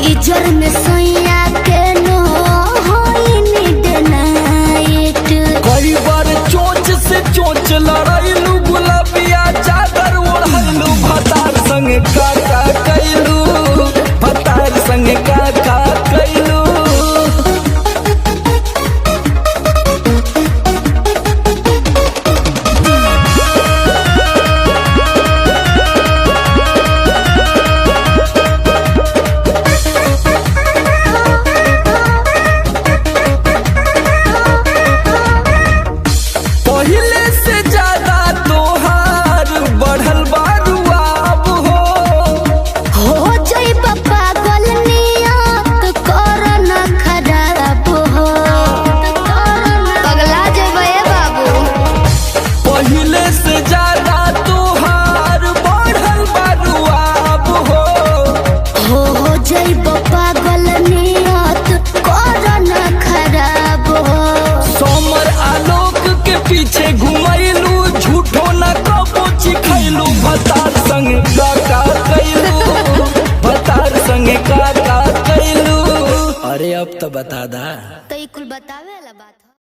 Geyser में सैया के नो होइनी डनाइट। कई बार चोंच से चोंच लड़ाइलू, गुलाबिया चादर ओढ़लू, भतार संग काका कैलू, भतार संग काका कैलू। पहिले से ज्यादा तोहार बढ़ल बारुआब हो जाइब पागल नियत कर न खराब हो। पगला जेबे बाबू। पहिले से ज्यादा तोहार बढ़ल बारुआब हो जाइब पागल नियत कर न खराब हो। सोमर आलोक के पीछे घुमैलू, झूठो न कबो चिखैलू, भतार संग काका कैलू, भतार संग काका कैलू। अरे अब तो बता दा। तो कुल बतावे वाला बात।